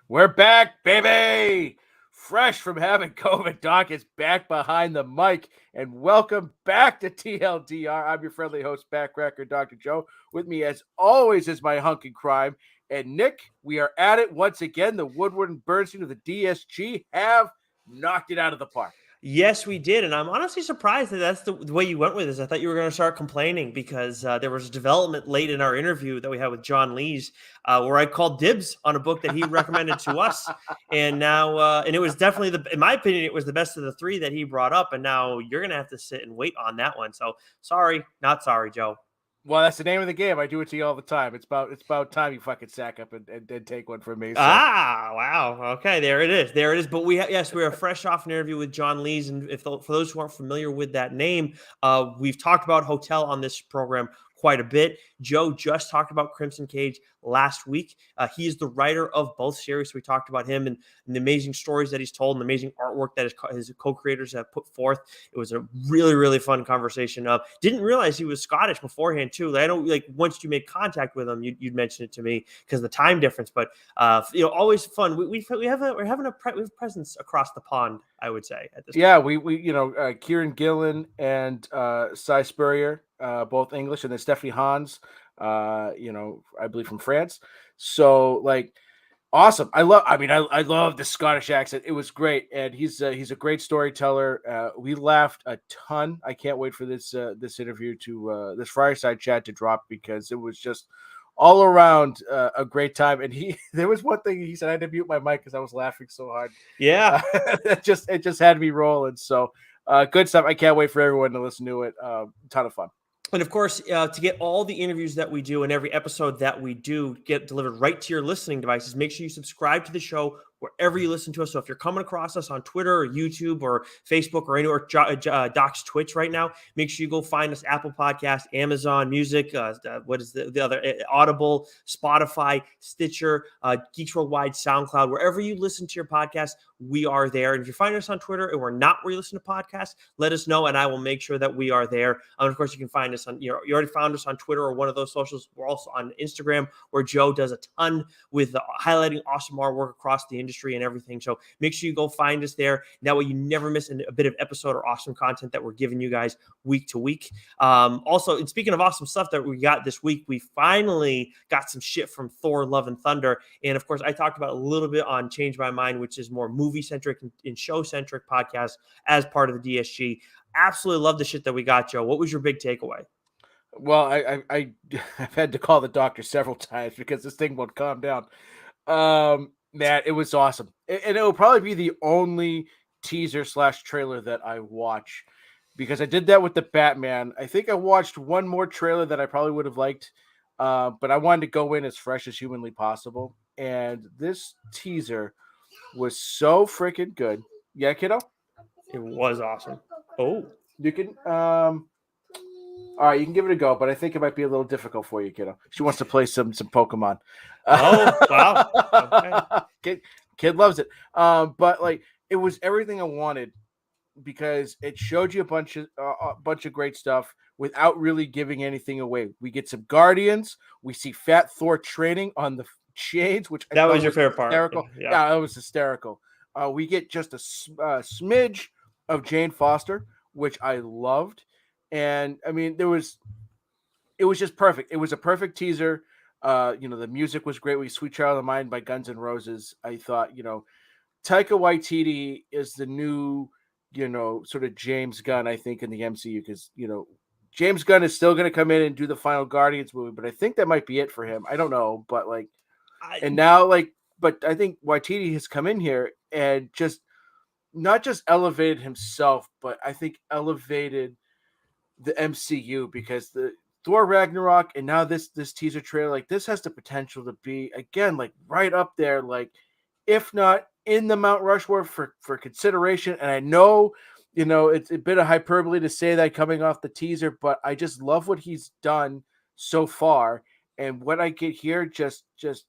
We're back, baby! Fresh from having COVID, Doc is back behind the mic. And welcome back to TLDR. I'm your friendly host, Backcracker Dr. Joe. With me, as always, is my hunk in crime. And Nick, we are at it once again. The Woodward and Bernstein of the DSG have knocked it out of the park. Yes, we did, and I'm honestly surprised that that's the way you went with this. I thought you were going to start complaining because there was a development late in our interview that we had with John Lees where I called dibs on a book that he recommended to us, and now and it was definitely in my opinion, it was the best of the three that he brought up, and now you're going to have to sit and wait on that one. So sorry, not sorry, Joe. Well, that's the name of the game. I do it to you all the time. It's about time you fucking sack up and take one from me. So. Wow. Okay, there it is. But we are fresh off an interview with John Lees, and for those who aren't familiar with that name, we've talked about Hotel on this program quite a bit. Joe just talked about Crimson Cage last week. He is the writer of both series. So we talked about him and the amazing stories that he's told and the amazing artwork that his co-creators have put forth. It was a really, really fun conversation. Didn't realize he was Scottish beforehand too. I don't once you made contact with him, you'd mention it to me because of the time difference. But always fun. We're having a presence across the pond, I would say at this. Yeah, point. we Kieran Gillen and Cy Spurrier, both English, and then Stephanie Hans, I believe from France. So awesome. I love the Scottish accent. It was great, and he's a great storyteller. We laughed a ton. I can't wait for this interview to this fireside chat to drop because it was just all around a great time. And there was one thing he said, I had to mute my mic because I was laughing so hard. Yeah, it just had me rolling. So good stuff. I can't wait for everyone to listen to it. Ton of fun. And of course, to get all the interviews that we do and every episode that we do get delivered right to your listening devices, make sure you subscribe to the show wherever you listen to us. So if you're coming across us on Twitter or YouTube or Facebook or anywhere, Doc's Twitch right now, make sure you go find us Apple Podcasts, Amazon Music, what is the other, Audible, Spotify, Stitcher, Geeks Worldwide, SoundCloud, wherever you listen to your podcast, we are there. And if you find us on Twitter and we're not where you listen to podcasts, let us know and I will make sure that we are there. And of course, you can find us on, you already found us on Twitter or one of those socials. We're also on Instagram where Joe does a ton with highlighting awesome artwork across the industry and everything. So make sure you go find us there. That way you never miss a bit of episode or awesome content that we're giving you guys week to week. Also, and speaking of awesome stuff that we got this week, we finally got some shit from Thor, Love and Thunder. And of course, I talked about a little bit on Change My Mind, which is more movie-centric and show-centric podcast as part of the DSG. Absolutely love the shit that we got, Joe. What was your big takeaway? Well, I've had to call the doctor several times because this thing won't calm down. Man, it was awesome. And it will probably be the only teaser / trailer that I watch because I did that with the Batman. I think I watched one more trailer that I probably would have liked, but I wanted to go in as fresh as humanly possible. And this teaser was so freaking good. Yeah, kiddo? It was awesome. Oh. You can all right, you can give it a go, but I think it might be a little difficult for you, kiddo. She wants to play some Pokemon. Oh, wow. Okay. Kid loves it. But it was everything I wanted because it showed you a bunch of great stuff without really giving anything away. We get some Guardians. We see Fat Thor training on the chains, which that was your favorite part. Yeah, that was hysterical. We get just a smidge of Jane Foster, which I loved. And I mean, it was just perfect. It was a perfect teaser. The music was great. Sweet Child of Mine by Guns N' Roses. I thought, Taika Waititi is the new, sort of James Gunn, I think, in the MCU because, James Gunn is still going to come in and do the final Guardians movie, but I think that might be it for him. I don't know, but but I think Waititi has come in here and just not just elevated himself, but I think elevated the MCU because the Thor Ragnarok and now this teaser trailer, this has the potential to be again right up there, if not in the Mount Rushmore for consideration. And I know, it's a bit of hyperbole to say that coming off the teaser, but I just love what he's done so far. And what I get here just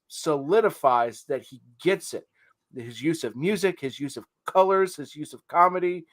solidifies that he gets it. His use of music, his use of colors, his use of comedy.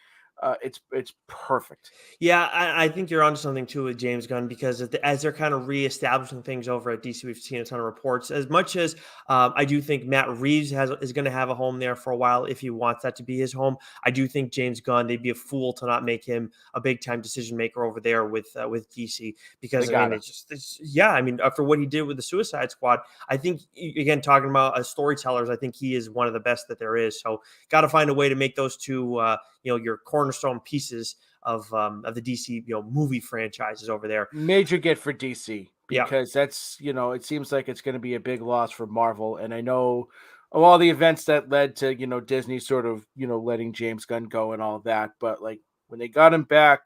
it's perfect. Yeah, I think you're onto something too with James Gunn, because as they're kind of reestablishing things over at DC, we've seen a ton of reports. As much as I do think Matt Reeves is going to have a home there for a while if he wants that to be his home, I do think James Gunn, they'd be a fool to not make him a big time decision maker over there with DC, because They I mean gotta. I mean, after what he did with the Suicide Squad, I think again, talking about storytellers, I think he is one of the best that there is. So got to find a way to make those two your cornerstone pieces of the DC movie franchises over there. Major get for DC, Yeah. because that's, it seems like it's going to be a big loss for Marvel. And I know of all the events that led to, Disney sort of, letting James Gunn go and all of that. But like when they got him back,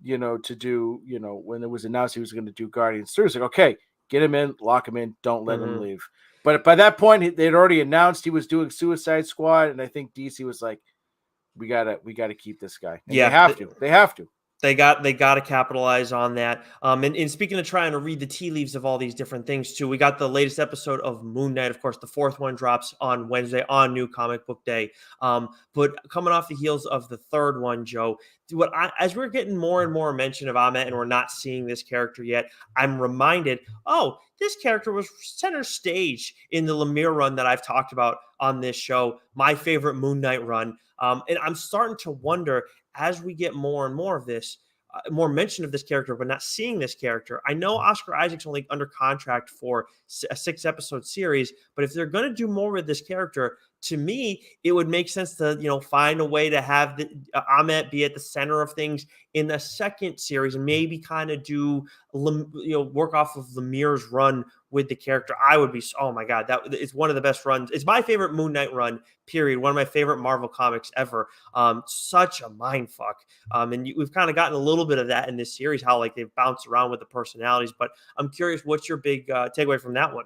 to do, when it was announced he was going to do Guardians 3, it's like, okay, get him in, lock him in, don't let him leave. But by that point, they'd already announced he was doing Suicide Squad. And I think DC was like, we gotta keep this guy. And Yeah. They have to. They got to capitalize on that. And speaking of trying to read the tea leaves of all these different things too, we got the latest episode of Moon Knight. Of course, the fourth one drops on Wednesday on New Comic Book Day. But coming off the heels of the third one, Joe, as we're getting more and more mention of Ahmet and we're not seeing this character yet, I'm reminded, this character was center stage in the Lemire run that I've talked about on this show, my favorite Moon Knight run. And I'm starting to wonder, as we get more and more of this, more mention of this character, but not seeing this character. I know Oscar Isaac's only under contract for a 6-episode series, but if they're going to do more with this character, to me, it would make sense to find a way to have Ahmet be at the center of things in the second series, and maybe kind of do work off of Lemire's run with the character. I would be, oh my god, that is one of the best runs. It's my favorite Moon Knight run, period. One of my favorite Marvel comics ever. Such a mind fuck. And we've kind of gotten a little bit of that in this series, how like they've bounced around with the personalities. But I'm curious, what's your big takeaway from that one?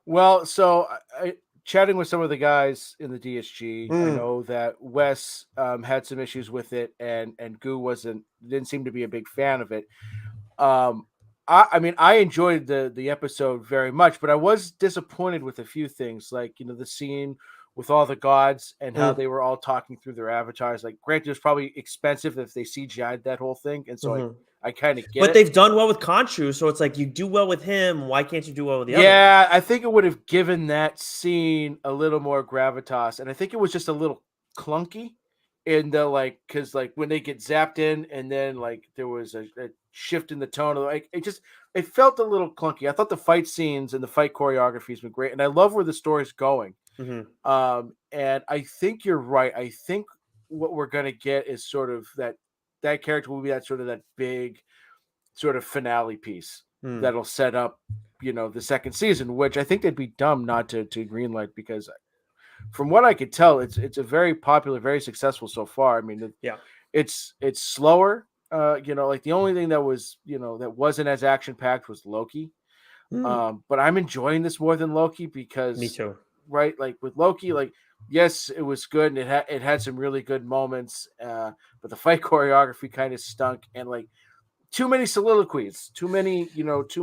Well, so I chatting with some of the guys in the DSG, I know that Wes had some issues with it, and Goo didn't seem to be a big fan of it. I mean, I enjoyed the episode very much, but I was disappointed with a few things, like the scene with all the gods and how they were all talking through their avatars. Like, granted, it was probably expensive if they CGI'd that whole thing, and so I kind of get it. But they've done well with Khonshu, so it's like, you do well with him, why can't you do well with the other? Yeah, I think it would have given that scene a little more gravitas, and I think it was just a little clunky in the because when they get zapped in, and then there was a shift in the tone of it felt a little clunky. I thought the fight scenes and the fight choreography has been great, and I love where the story's going. And I think you're right. I think what we're gonna get is sort of that character will be that big sort of finale piece that'll set up, the second season, which I think they'd be dumb not to greenlight, because from what I could tell, it's a very popular, very successful so far. I mean, it's slower. The only thing that was, that wasn't as action packed was Loki. But I'm enjoying this more than Loki, because Me too. Right, with Loki, yes, it was good, and it had some really good moments, but the fight choreography kind of stunk, and too many soliloquies, too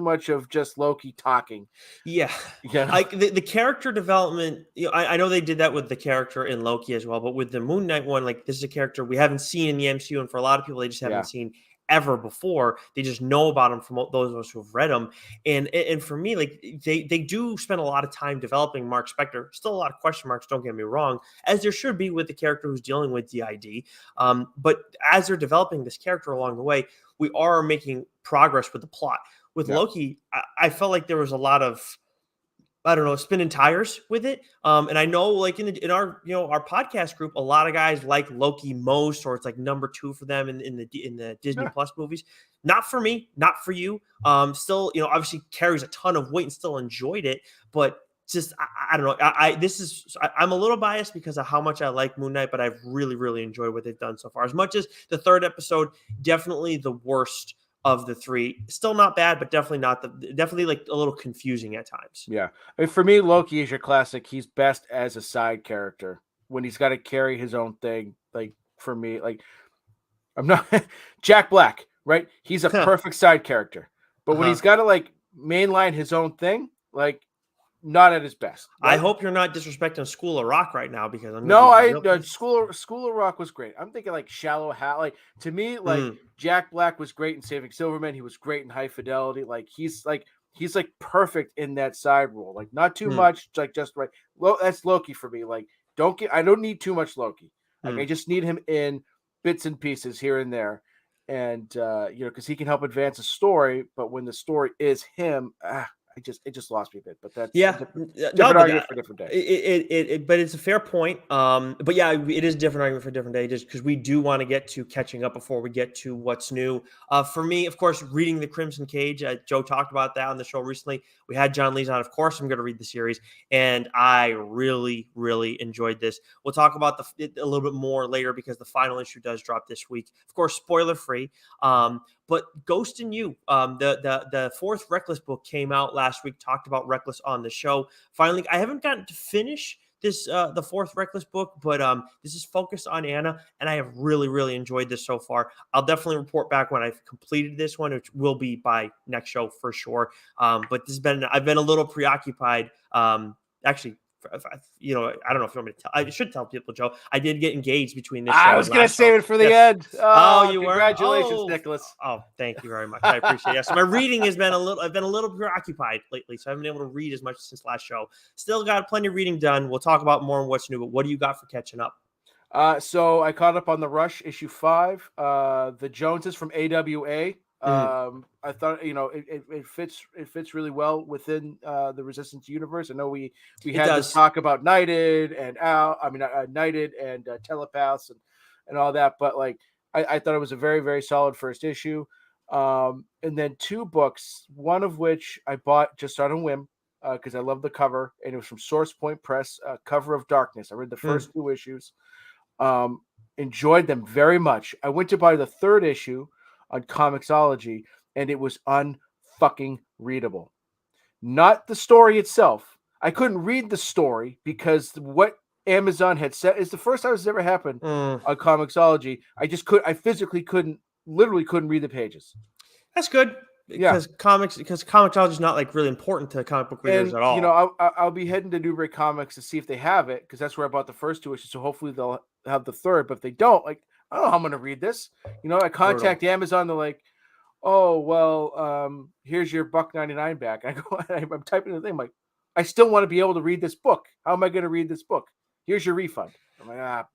much of just Loki talking. Yeah. Like the character development, I know they did that with the character in Loki as well, but with the Moon Knight one, this is a character we haven't seen in the MCU, and for a lot of people, they just haven't seen ever before. They just know about him from those of us who have read them. And for me, they do spend a lot of time developing Mark Spector. Still a lot of question marks, don't get me wrong, as there should be with the character who's dealing with DID. But as they're developing this character along the way, we are making progress with the plot. With Loki, I felt like there was a lot of, I don't know, spinning tires with it. And I know in our, our podcast group, a lot of guys like Loki most, or it's number 2 for them in the Disney Plus movies. Not for me, not for you. Still, obviously carries a ton of weight and still enjoyed it, but just, I don't know. I'm a little biased because of how much I like Moon Knight, but I've really, really enjoyed what they've done so far. As much as the third episode, definitely the worst of the 3. Still not bad, but definitely definitely a little confusing at times. Yeah. I mean, for me, Loki is your classic. He's best as a side character when he's got to carry his own thing. For me, I'm not Jack Black, right? He's a perfect side character. But when he's got to mainline his own thing, not at his best. Right? I hope you're not disrespecting School of Rock right now because I'm No, real School of Rock was great. I'm thinking like Shallow Hal. Like to me, like Jack Black was great in Saving Silverman. He was great in High Fidelity. Like he's perfect in that side role. Like not too much, like just right. That's Loki for me. Like I don't need too much Loki. Like I just need him in bits and pieces here and there, and because he can help advance a story. But when the story is him, it just lost me a bit. But that's different argument for a different day. But it's a fair point. But yeah, it is a different argument for a different day, just because we do want to get to catching up before we get to what's new. For me, of course, reading The Crimson Cage. Joe talked about that on the show recently. We had John Lees on. Of course, I'm going to read the series, and I really, really enjoyed this. We'll talk about it a little bit more later because the final issue does drop this week. Of course, spoiler free. But Ghost and You, the fourth Reckless book came out last week. Talked about Reckless on the show. Finally, I haven't gotten to finish this the fourth Reckless book, but this is focused on Anna, and I have really, really enjoyed this so far. I'll definitely report back when I've completed this one, which will be by next show for sure. But I've been a little preoccupied. Actually, I don't know if you want me to tell. I should tell people, Joe. I did get engaged between this show. I was going to save it for the end. Oh, you congratulations, were? Nicholas. Oh, thank you very much. I appreciate it. So my reading has been I've been a little preoccupied lately, so I haven't been able to read as much since last show. Still got plenty of reading done. We'll talk about more on what's new, but what do you got for catching up? So I caught up on the Rush issue 5. The Joneses from AWA. I thought it fits really well within the Resistance universe. I know we had this talk about Knighted and Knighted and Telepaths and all that, but like I thought it was a very, very solid first issue. And then 2 books, one of which I bought just on a whim because I love the cover, and it was from Source Point Press, Cover of Darkness. I read the first 2 issues, enjoyed them very much. I went to buy the 3rd issue on Comixology, and it was unfucking readable. Not the story itself. I couldn't read the story because what Amazon had said is the first time it's ever happened on Comixology. I physically literally couldn't read the pages. That's good. Because Comixology is not like really important to comic book readers at all. I'll be heading to Newbury Comics to see if they have it, because that's where I bought the first 2 issues. So hopefully they'll have the 3rd. But if they don't, like, I don't know how I'm going to read this. I contact Amazon. They're like, "Oh, well, here's your $1.99 back." I go, I'm typing the thing. I'm like, I still want to be able to read this book. How am I going to read this book? Here's your refund. I'm like,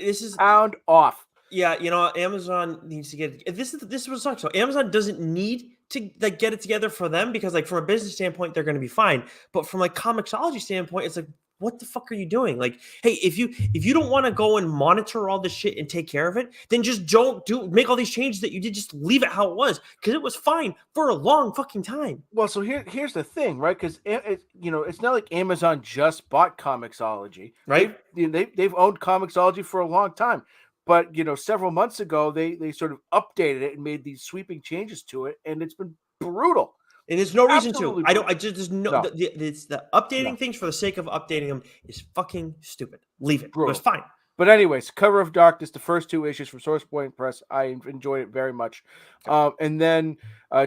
this is pound off. Yeah, Amazon needs to get this is what sucks. So Amazon doesn't need to get it together for them, because like from a business standpoint, they're going to be fine. But from like Comixology standpoint, it's like, what the fuck are you doing? Like, hey, if you don't want to go and monitor all this shit and take care of it, then just don't make all these changes that you did. Just leave it how it was, because it was fine for a long fucking time. Well, so here's the thing, right? Because it's not like Amazon just bought Comixology, right? They've owned Comixology for a long time. But several months ago, they sort of updated it and made these sweeping changes to it, and it's been brutal. And there's no reason to. There's no. It's the updating things for the sake of updating them is fucking stupid. Leave it. Brutal. It was fine. But anyways, Cover of Darkness, the first 2 issues from Source Point Press, I enjoyed it very much. And then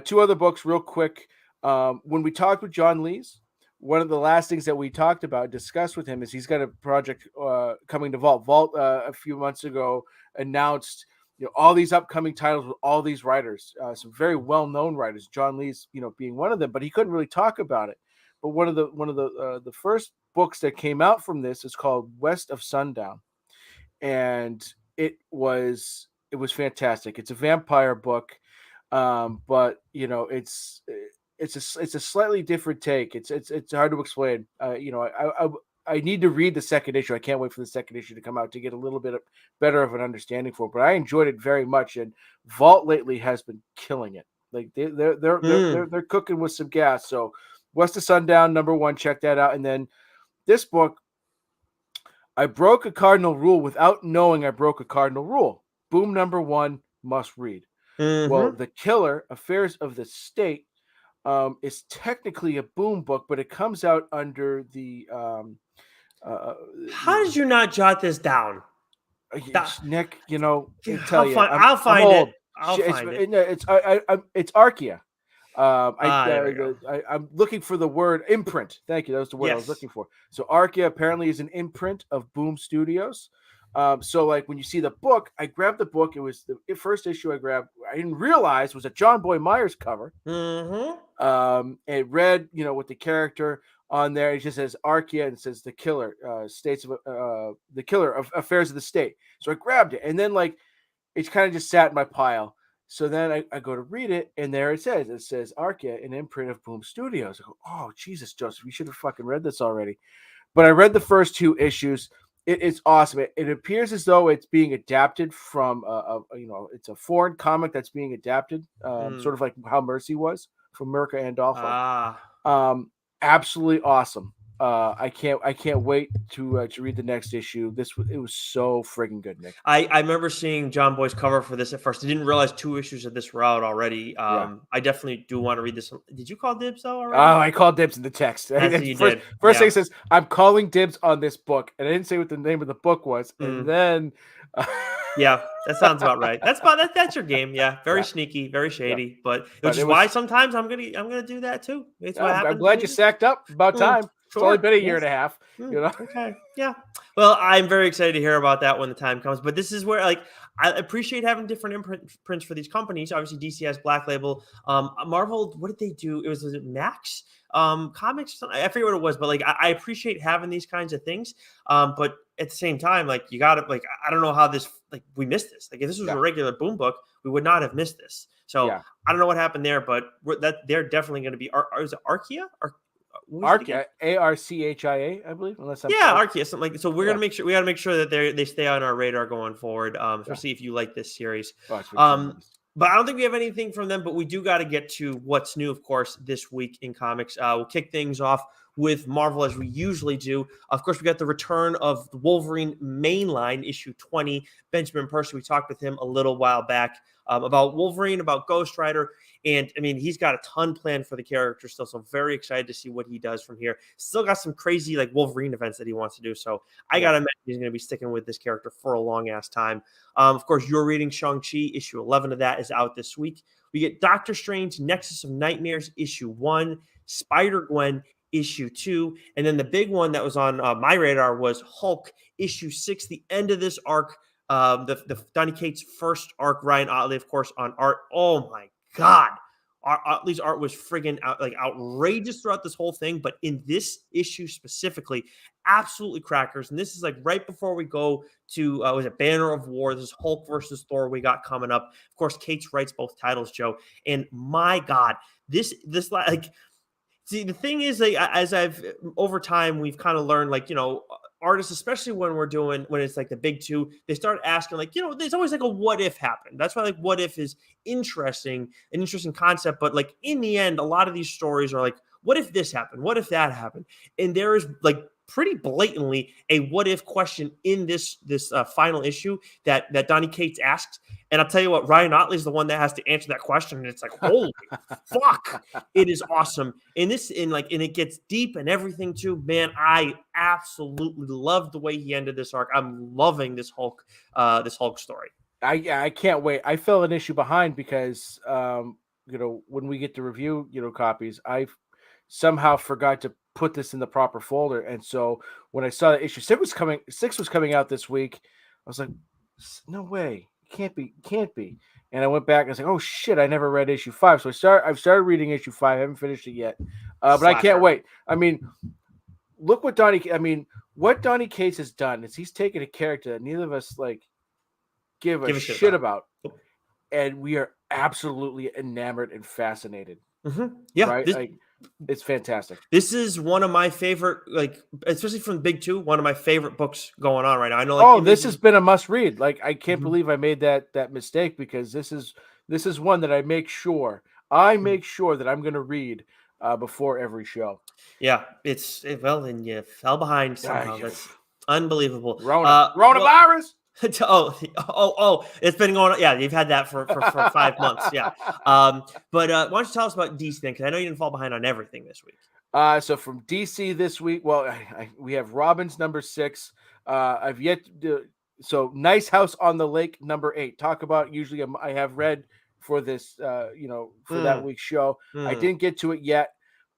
2 other books, real quick. When we talked with John Lees, one of the last things that we discussed with him, is he's got a project coming to Vault. Vault a few months ago announced all these upcoming titles with all these writers, some very well-known writers, John Lees being one of them, but he couldn't really talk about it. But one of the first books that came out from this is called West of Sundown, and it was fantastic. It's a vampire book, but it's a slightly different take. It's hard to explain. I need to read the second issue. I can't wait for the second issue to come out to get a little bit better of an understanding for it. But I enjoyed it very much, and Vault lately has been killing it. Like they're cooking with some gas. So West of Sundown, #1, check that out. And then this book, I broke a cardinal rule without knowing I broke a cardinal rule. Boom, #1, must read. Well, The Killer, Affairs of the State, is technically a Boom book, but it comes out under the. How did you not jot this down, Nick? I'll find it. It's Archaea. There we go. I'm looking for the word imprint. Thank you. That was the word I was Yes. looking for. So Archaea apparently is an imprint of Boom Studios. So like when you see the book, I grabbed the book. It was the first issue I grabbed. I didn't realize was a John Boy Myers cover. It read, with the character on there. It just says Archaea and it says the killer, the killer of affairs of the state. So I grabbed it, and then like it kind of just sat in my pile. So then I go to read it, and there it says Archaea, an imprint of Boom Studios. I go, oh Jesus, Joseph, you should have fucking read this already. But I read the first 2 issues. It's awesome. It appears as though it's being adapted from it's a foreign comic that's being adapted, sort of like how Mercy was from Mirka Andolfo. Absolutely awesome. I can't wait to read the next issue. It was so friggin' good, Nick. I remember seeing John Boy's cover for this at first. I didn't realize 2 issues of this were out already. I definitely do want to read this. Did you call dibs though already? Oh, I called dibs in the text. First thing it says, I'm calling dibs on this book, and I didn't say what the name of the book was, and then. Yeah, that sounds about right. That's your game. Yeah, very sneaky, very shady, but which is why sometimes I'm gonna do that too. It's what happens. I'm glad you sacked up. About time. Sure. It's only been a year and a half. Okay. Yeah. Well, I'm very excited to hear about that when the time comes. But this is where I appreciate having different imprints for these companies. Obviously, DC has Black Label. Marvel, what did they do? Was it Max Comics? I forget what it was, but I appreciate having these kinds of things. But at the same time, you gotta I don't know how this we missed this. If this was a regular Boom book, we would not have missed this. So I don't know what happened there, but they're definitely going to be. Is it Archaea? Archaea, Archia, I believe. Unless I'm Archaea, something like. So we're gonna make sure we got to make sure that they stay on our radar going forward, especially if you like this series. But I don't think we have anything from them. But we do got to get to what's new, of course, this week in comics. We'll kick things off with Marvel as we usually do. Of course, we got the return of the Wolverine mainline issue 20. Benjamin Percy, we talked with him a little while back about Wolverine, about Ghost Rider. And I mean, he's got a ton planned for the character still. So very excited to see what he does from here. Still got some crazy Wolverine events that he wants to do. So I got to imagine he's going to be sticking with this character for a long ass time. Of course, you're reading Shang-Chi. Issue 11 of that is out this week. We get Doctor Strange, Nexus of Nightmares, issue 1, Spider-Gwen, issue 2, and then the big one that was on my radar was Hulk, issue 6, the end of this arc, the Donny Cates' first arc. Ryan Otley, of course, on art. Oh my God. Otley's art was friggin' outrageous throughout this whole thing, but in this issue specifically, absolutely crackers. And this is right before we go to was it Banner of War? This is Hulk versus Thor we got coming up. Of course, Cates writes both titles, Joe. And my God, this see, the thing is, as I've over time, we've kind of learned, artists, especially when it's the big 2, they start asking, there's always a what if happened. That's why what if is an interesting concept. But in the end, a lot of these stories are what if this happened? What if that happened? And there is pretty blatantly a what if question in this final issue that Donny Cates asked. And I'll tell you what, Ryan Otley is the one that has to answer that question. And it's holy fuck, it is awesome. And it gets deep and everything too. Man, I absolutely love the way he ended this arc. I'm loving this Hulk story. I can't wait. I fell an issue behind because when we get to review copies, I somehow forgot to put this in the proper folder. And so when I saw that issue 6 was coming out this week, I was like, no way. Can't be. And I went back and I was like, oh shit, I never read issue 5. So I've started reading issue 5. I haven't finished it yet. But I can't wait. I mean, look what Donny Cates has done is he's taken a character that neither of us give a shit about. And we are absolutely enamored and fascinated. Mm-hmm. Yeah. Right? It's fantastic. This is one of my favorite, especially from the big 2, one of my favorite books going on right now. I know. This has been a must read. I can't believe I made that mistake because this is one that I make sure that I'm going to read before every show. Yeah, and you fell behind somehow. That's unbelievable. Coronavirus. It's been going on. Yeah, you've had that for 5 months. Yeah. But why don't you tell us about DC then? Because I know you didn't fall behind on everything this week. So from DC this week, we have Robin's number 6. I've yet to do, so Nice House on the Lake number 8. Talk about usually I have read for this, for that week's show. I didn't get to it yet,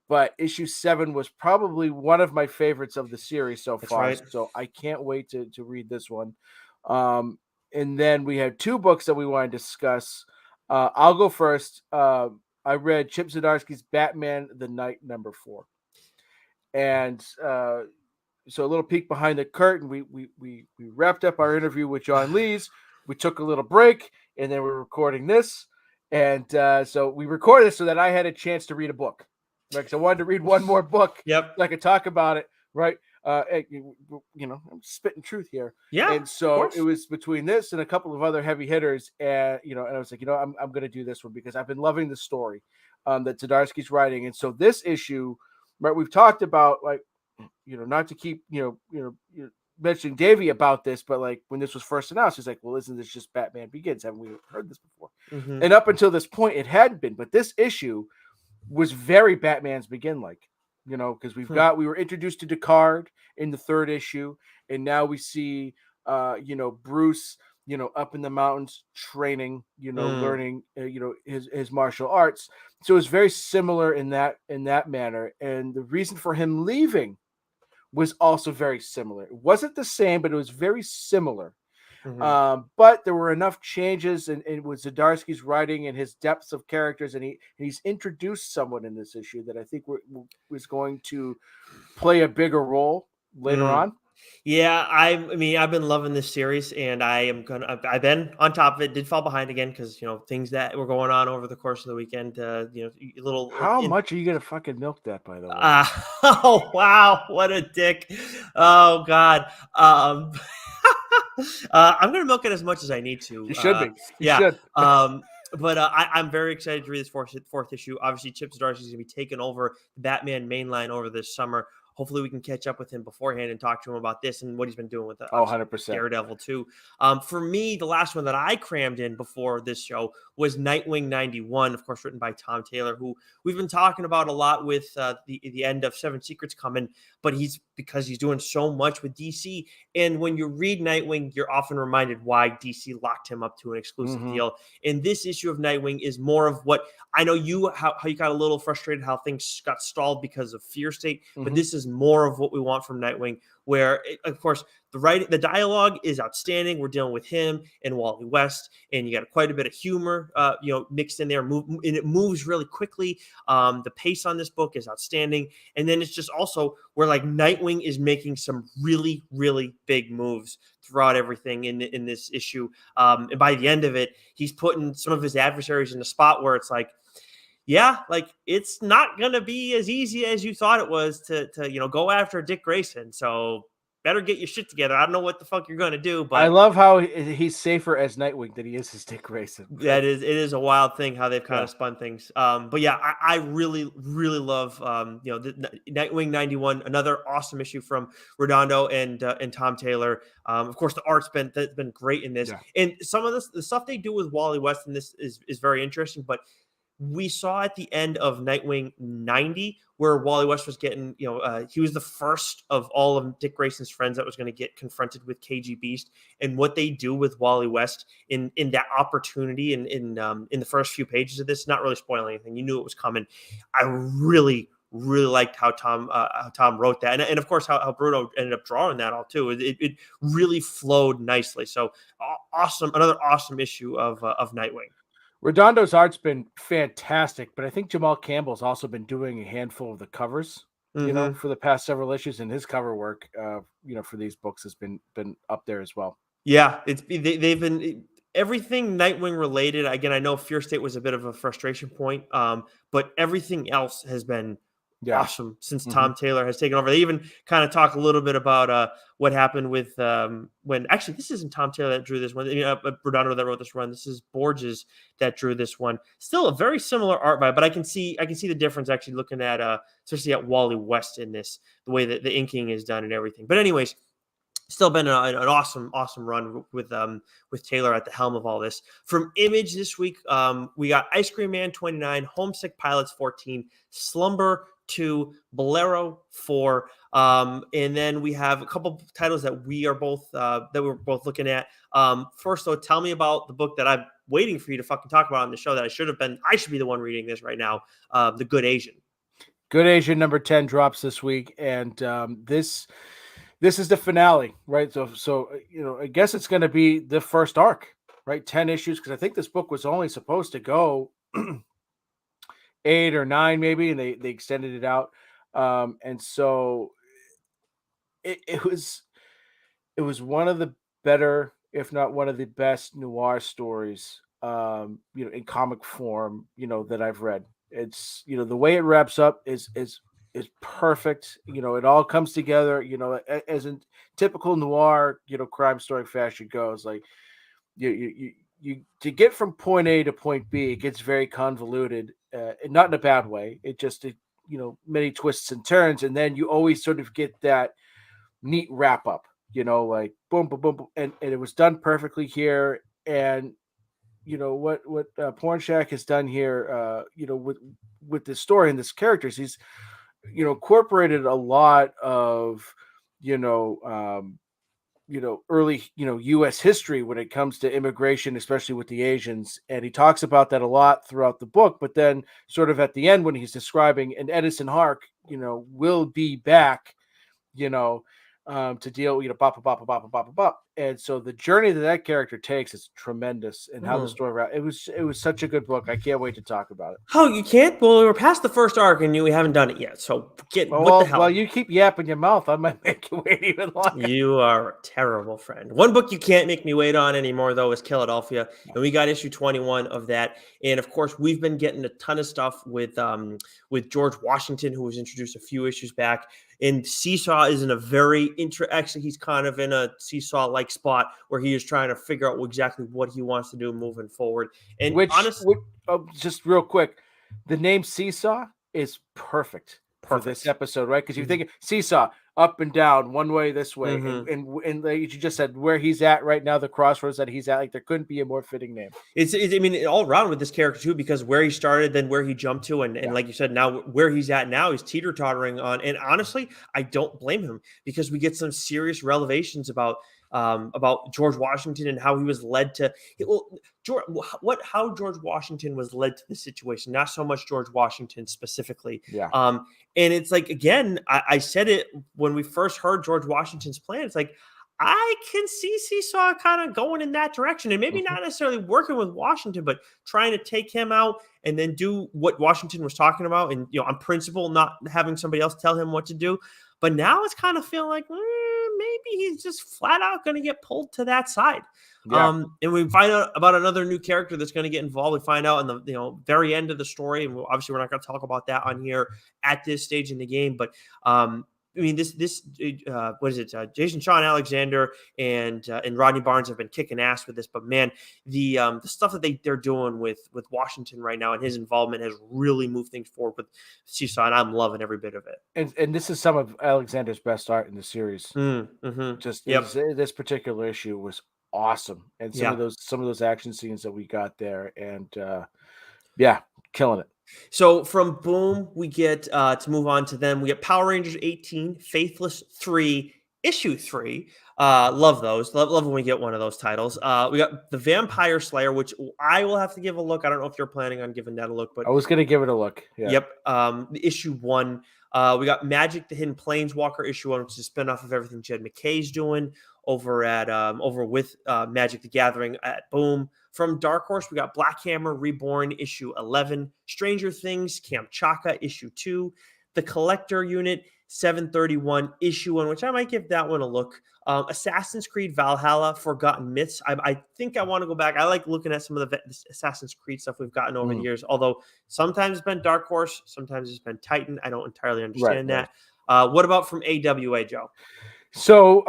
but issue 7 was probably one of my favorites of the series so That's far. right. So I can't wait to read this one. And then we had 2 books that we want to discuss. I'll go first. I read Chip Zdarsky's Batman the Night #4. And so a little peek behind the curtain. We wrapped up our interview with John Lees. We took a little break, and then we're recording this. And so we recorded this so that I had a chance to read a book. Right? Because I wanted to read one more book. Yep. So I could talk about it. Right. I'm spitting truth here. Yeah. And so it was between this and a couple of other heavy hitters. And, and I was like, I'm going to do this one because I've been loving the story that Zdarsky's writing. And so this issue, right, we've talked about, like, not to keep, mentioning Davey about this, but like when this was first announced, he's like, well, isn't this just Batman Begins? Haven't we heard this before? Mm-hmm. And up until this point, it hadn't been. But this issue was very Batman's Begin like, because we were introduced to Deckard in the 3rd issue, and now we see, Bruce, up in the mountains training, learning, his martial arts. So it's very similar in that manner. And the reason for him leaving was also very similar. It wasn't the same, but it was very similar. Mm-hmm. But there were enough changes in with Zdarsky's writing and his depths of characters, and he's introduced someone in this issue that I think was going to play a bigger role later on. Yeah, I've been loving this series, and I've been on top of it. Did fall behind again because things that were going on over the course of the weekend. How much are you gonna fucking milk that, by the way? Oh wow, what a dick! Oh God. I'm gonna milk it as much as I need to. You should be. You should. But I'm very excited to read this fourth issue. Obviously, Chip Zdarsky is going to be taking over the Batman mainline over this summer. Hopefully, we can catch up with him beforehand and talk to him about this and what he's been doing with 100%. Daredevil too. For me, the last one that I crammed in before this show was Nightwing 91, of course, written by Tom Taylor, who we've been talking about a lot with the end of Seven Secrets coming, but because he's doing so much with DC. And when you read Nightwing, you're often reminded why DC locked him up to an exclusive deal. And this issue of Nightwing is more of what I know how you got a little frustrated how things got stalled because of Fear State, but this is more of what we want from Nightwing, where, of course, the dialogue is outstanding. We're dealing with him and Wally West, and you got quite a bit of humor, mixed in there. And it moves really quickly. The pace on this book is outstanding, and then it's just also where like Nightwing is making some really, really big moves throughout everything in this issue. And by the end of it, he's putting some of his adversaries in a spot where it's like, yeah, like it's not going to be as easy as you thought it was to go after Dick Grayson. So better get your shit together. I don't know what the fuck you're going to do, but I love how he's safer as Nightwing than he is as Dick Grayson. It is a wild thing how they've kind of spun things. But yeah, I really, really love, the Nightwing 91, another awesome issue from Redondo and Tom Taylor. Of course, the art's been great in this, and some of the stuff they do with Wally West in this is very interesting, but we saw at the end of Nightwing 90 where Wally West was getting, he was the first of all of Dick Grayson's friends that was going to get confronted with KG Beast, and what they do with Wally West in that opportunity in the first few pages of this, not really spoiling anything. You knew it was coming. I really liked how Tom wrote that, and of course how Bruno ended up drawing that all too. It really flowed nicely. So awesome, another awesome issue of Nightwing. Redondo's art's been fantastic, but I think Jamal Campbell's also been doing a handful of the covers, for the past several issues, and his cover work, for these books has been up there as well. Yeah, they've been everything Nightwing related. Again, I know Fear State was a bit of a frustration point, but everything else has been awesome since Tom Taylor has taken over. They even kind of talk a little bit about what happened with when actually this isn't Tom Taylor that drew this one. Redondo that wrote this run. This is Borges that drew this one. Still a very similar art vibe, but I can see the difference actually looking at especially at Wally West in this, the way that the inking is done and everything. But anyways, still been an awesome run with Taylor at the helm of all this. From Image this week, we got Ice Cream Man 29, Homesick Pilots 14, Slumber 2, Bolero 4, and then we have a couple titles that we're both looking at. First, though, tell me about the book that I'm waiting for you to fucking talk about on the show that I should be the one reading this right now. The Good Asian. Good Asian number 10 drops this week, and this is the finale, right? So I guess it's going to be the first arc, right? 10 issues, because I think this book was only supposed to go 8 or 9 maybe, and they extended it out. And so it was one of the better, if not one of the best noir stories, in comic form, that I've read. It's, the way it wraps up is perfect. It all comes together, as in typical noir, crime story fashion goes. Like you to get from point A to point B, it gets very convoluted, and not in a bad way. Many twists and turns, and then you always sort of get that neat wrap up, like boom, boom, boom, boom, and it was done perfectly here. And what Porn Shack has done here, with this story and this characters, he's incorporated a lot of early U.S. history when it comes to immigration, especially with the Asians, and he talks about that a lot throughout the book. But then, sort of at the end, when he's describing, and Edison Hark, will be back, to deal, bop, bop, bop, bop, bop, bop. And so the journey that character takes is tremendous, and how the story it was such a good book. I can't wait to talk about it. Oh, you can't? Well, we're past the first arc and we haven't done it yet. So what the hell? Well, you keep yapping your mouth. I might make you wait even longer. You are a terrible friend. One book you can't make me wait on anymore, though, is Philadelphia. And we got issue 21 of that. And of course, we've been getting a ton of stuff with George Washington, who was introduced a few issues back. And Seesaw is in a very actually, he's kind of in a Seesaw-like spot where he is trying to figure out exactly what he wants to do moving forward. And honestly, just real quick, the name Seesaw is perfect for this episode, right? Because you're thinking Seesaw, up and down, one way, this way, and like you just said, where he's at right now, the crossroads that he's at, like there couldn't be a more fitting name. It's I mean, all around with this character too, because where he started, then where he jumped to, and like you said, now where he's at now, he's teeter-tottering on. And honestly, I don't blame him, because we get some serious revelations about George Washington and how he was led to how George Washington was led to the situation, not so much George Washington specifically. And it's like, again, I said it when we first heard George Washington's plan. It's like, I can see Seesaw kind of going in that direction, and maybe not necessarily working with Washington, but trying to take him out and then do what Washington was talking about. And, on principle, not having somebody else tell him what to do. But now it's kind of feeling like maybe he's just flat out going to get pulled to that side. And we find out about another new character that's going to get involved. We find out in the very end of the story, and obviously we're not going to talk about that on here at this stage in the game. But I mean, what is it? Jason Shaw Alexander and Rodney Barnes have been kicking ass with this. But man, the stuff that they're doing with Washington right now and his involvement has really moved things forward with Seesaw, and I'm loving every bit of it. And this is some of Alexander's best art in the series. This particular issue was awesome, and some of those action scenes that we got there, and killing it. So from Boom, we get to move on to them. We get Power Rangers 18, Faithless 3, issue 3. Love those. Love when we get one of those titles. We got The Vampire Slayer, which I will have to give a look. I don't know if you're planning on giving that a look, but I was going to give it a look. Yeah. Yep. The issue 1. We got Magic the Hidden Planeswalker issue 1, which is a spinoff of everything Jed McKay's doing over with Magic the Gathering at Boom. From Dark Horse, we got Black Hammer Reborn issue 11, Stranger Things Kamchatka issue 2, The Collector Unit 731 issue 1, which I might give that one a look. Assassin's Creed Valhalla Forgotten Myths. I think I want to go back. I like looking at some of the Assassin's Creed stuff we've gotten over the years, although sometimes it's been Dark Horse, sometimes it's been Titan. I don't entirely understand that. What about from AWA, Joe? So,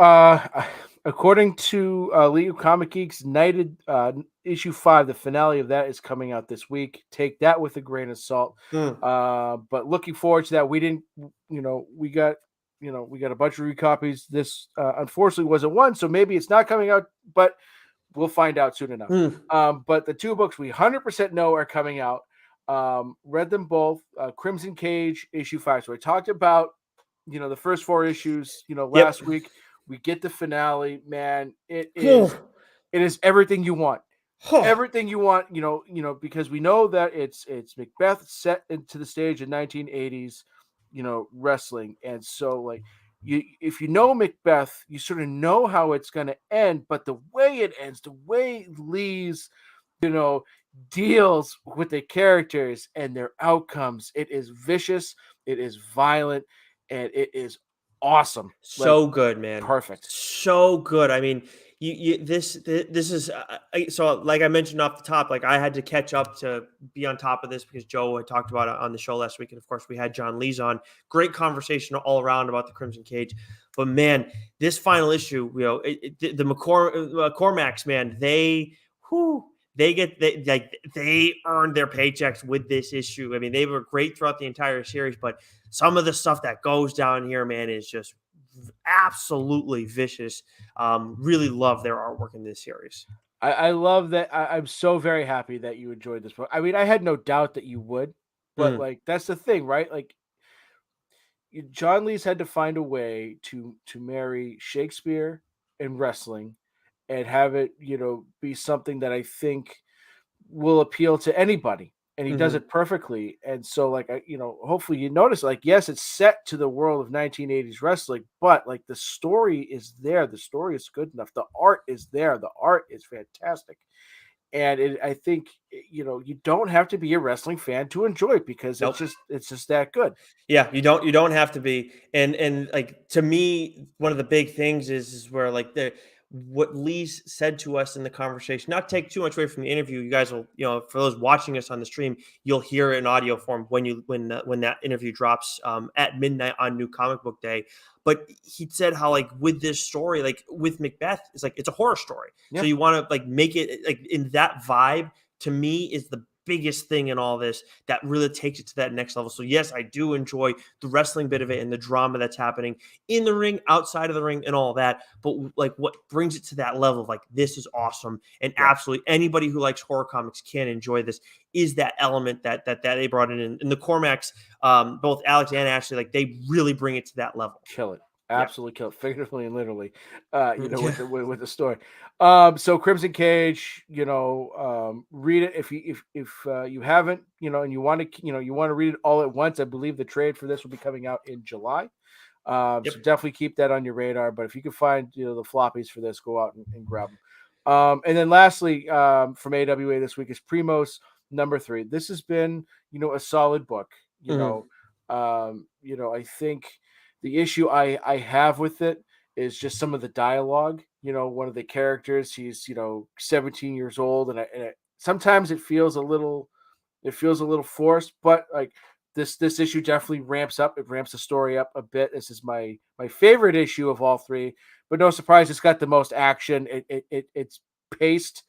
according to League of Comic Geeks, Knighted issue 5, the finale of that is coming out this week. Take that with a grain of salt. But looking forward to that. We didn't, we got a bunch of recopies. This unfortunately wasn't one, so maybe it's not coming out, but we'll find out soon enough. But the two books we 100% know are coming out Read them both. Crimson Cage issue 5. So I talked about the first 4 issues. Yep. Last week we get the finale. Man, it is everything you want. Everything you want. Because we know that it's Macbeth set into the stage in 1980s. Wrestling, and so like. If you know Macbeth, you sort of know how it's going to end, but the way it ends, the way Lee's, deals with the characters and their outcomes, it is vicious, it is violent, and it is awesome. Like, So good, man. perfect. So good. I mean, this is so like I mentioned off the top, like I had to catch up to be on top of this because Joe had talked about it on the show last week, and of course we had John Lees on. Great conversation all around about the Crimson Cage, but man, this final issue, the Cormacs, man, they earned their paychecks with this issue. I mean, they were great throughout the entire series, but some of the stuff that goes down here, man, is just absolutely vicious. Really love their artwork in this series. I love that. I'm so very happy that you enjoyed this book. I mean, I had no doubt that you would, but like that's the thing, right? Like John Lees had to find a way to marry Shakespeare and wrestling and have it, be something that I think will appeal to anybody. And he does Mm-hmm. it perfectly. And so, like, hopefully you notice, like, yes, it's set to the world of 1980s wrestling, but like the story is there. The story is good enough. The art is there. The art is fantastic. And I think, you don't have to be a wrestling fan to enjoy it because Nope. it's just that good. Yeah, you don't have to be. And like to me, one of the big things is where like the what Lee said to us in the conversation, not take too much away from the interview. You guys will, for those watching us on the stream, you'll hear it in audio form when that interview drops at midnight on New Comic Book Day. But he said how like with this story, like with Macbeth, it's like it's a horror story. Yeah. So you want to like make it like in that vibe. To me, is the biggest thing in all this that really takes it to that next level. So yes, I do enjoy the wrestling bit of it and the drama that's happening in the ring, outside of the ring, and all that. But like what brings it to that level of like this is awesome, and Yeah. absolutely anybody who likes horror comics can enjoy this. Is that element that they brought in, and the Cormacs, both Alex and Ashley, like they really bring it to that level. Kill it. Yeah. Absolutely kill it, figuratively and literally. Yeah. With the story. So Crimson Cage, read it if you haven't, and you want to, read it all at once. I believe the trade for this will be coming out in July. Yep. So definitely keep that on your radar. But if you can find, the floppies for this, go out and grab them. And then lastly, from AWA this week is Primos #3. This has been, a solid book. I think the issue I have with it is just some of the dialogue. One of the characters, he's 17 years old, and sometimes it feels a little forced, but like this issue definitely ramps up. It ramps the story up a bit. This is my favorite issue of all 3, but no surprise, it's got the most action. It's paced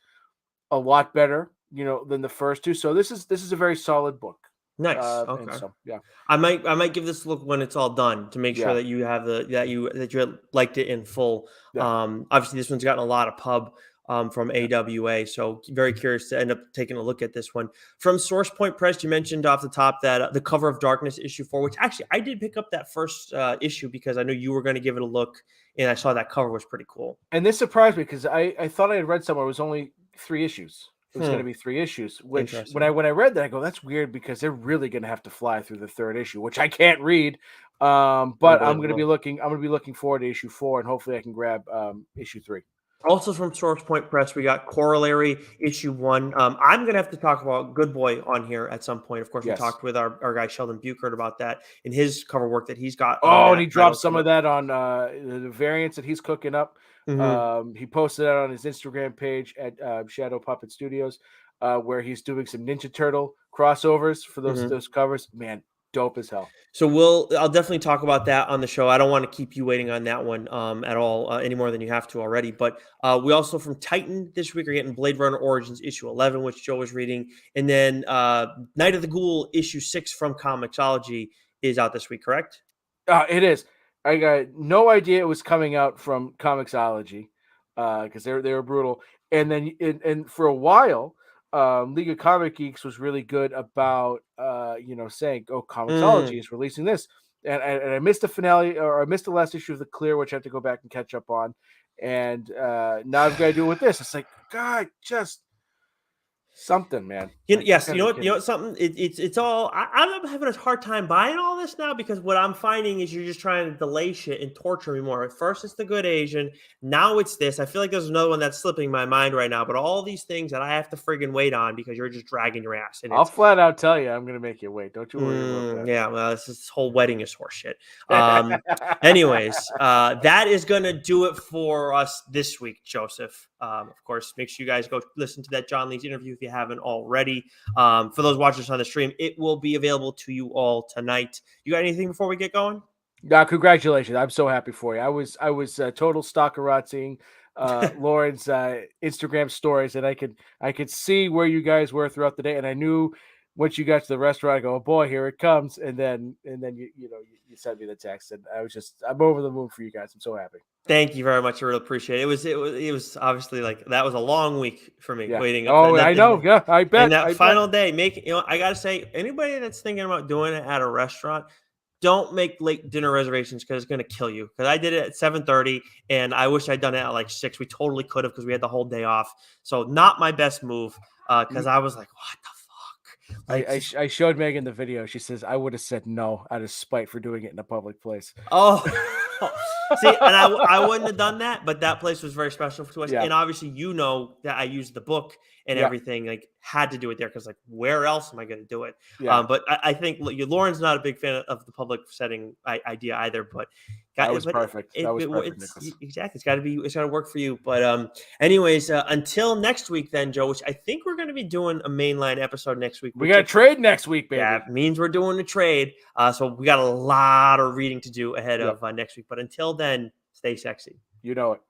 a lot better, than the first 2. So this is a very solid book. Nice. And Okay. so yeah. I might give this a look when it's all done to make sure Yeah. that you have that you liked it in full. Yeah. Obviously this one's gotten a lot of pub from AWA, so very curious to end up taking a look at this one from Source Point Press. You mentioned off the top that the Cover of Darkness issue 4, which actually I did pick up that first issue because I knew you were going to give it a look, and I saw that cover was pretty cool. And this surprised me because I thought I had read somewhere it was only 3 issues. It was going to be 3 issues, which when I read that, I go, that's weird because they're really going to have to fly through the 3rd issue, which I can't read. But I'm going to be looking forward to issue 4, and hopefully I can grab issue 3. Also from Source Point Press, we got Corollary issue 1. I'm going to have to talk about Good Boy on here at some point. Of course, we talked with our guy Sheldon Buchert about that in his cover work that he's got. Oh, and he dropped some of that on the variants that he's cooking up. Mm-hmm. He posted that on his Instagram page at Shadow Puppet Studios, where he's doing some Ninja Turtle crossovers for those covers. Man, dope as hell. So I'll definitely talk about that on the show. I don't want to keep you waiting on that one at all any more than you have to already. But we also from Titan this week are getting Blade Runner Origins issue 11, which Joe was reading, and then Night of the Ghoul issue 6 from Comixology is out this week. Correct? It is. I got no idea it was coming out from Comixology because they were brutal. And then and for a while, League of Comic Geeks was really good about saying, "Oh, Mm. Comixology is releasing this," and I missed the finale, or I missed the last issue of the Clear, which I have to go back and catch up on, and now I've got to do it with this. It's like, God, just something, man. Like, you Yes, gotta be kidding me. something. It's all. I'm having a hard time buying all this now because what I'm finding is you're just trying to delay shit and torture me more. At first, it's the Good Asian. Now it's this. I feel like there's another one that's slipping my mind right now. But all these things that I have to friggin' wait on because you're just dragging your ass, and I'll it's flat out tell you, I'm gonna make you wait. Don't you worry about yeah. Well, this whole wedding is horseshit. that. Anyways, that is going to do it for us this week, Joseph. Of course, make sure you guys go listen to that John Lee's interview if you haven't already. For those watching us on the stream, it will be available to you all tonight. You got anything before we get going? Now, congratulations! I'm so happy for you. I was total stalkerazziing Lauren's Instagram stories, and I could see where you guys were throughout the day, and I knew once you got to the restaurant, I go, oh boy, here it comes, and then you sent me the text, and I'm over the moon for you guys. I'm so happy. Thank you very much. I really appreciate it. It was obviously like that was a long week for me Yeah. waiting up. Oh, I know. Yeah, I bet. And that I final bet. day, I gotta say, anybody that's thinking about doing it at a restaurant, don't make late dinner reservations because it's gonna kill you. Because I did it at 7:30, and I wish I'd done it at like 6. We totally could have because we had the whole day off. So not my best move. Because I was like, what the fuck? I showed Megan the video. She says I would have said no out of spite for doing it in a public place. Oh, see, and I wouldn't have done that, but that place was very special to us. Yeah. And obviously, that I used the book and Yeah. everything, like had to do it there because, like, where else am I going to do it? Yeah. But I think Lauren's not a big fan of the public setting idea either. But That was perfect. That was perfect, Nicholas. Exactly. It's got to work for you. But anyways, until next week, then Joe, which I think we're going to be doing a mainline episode next week. We got a trade next week, baby. Yeah, it means we're doing a trade. So we got a lot of reading to do ahead of next week. But until then, stay sexy. You know it.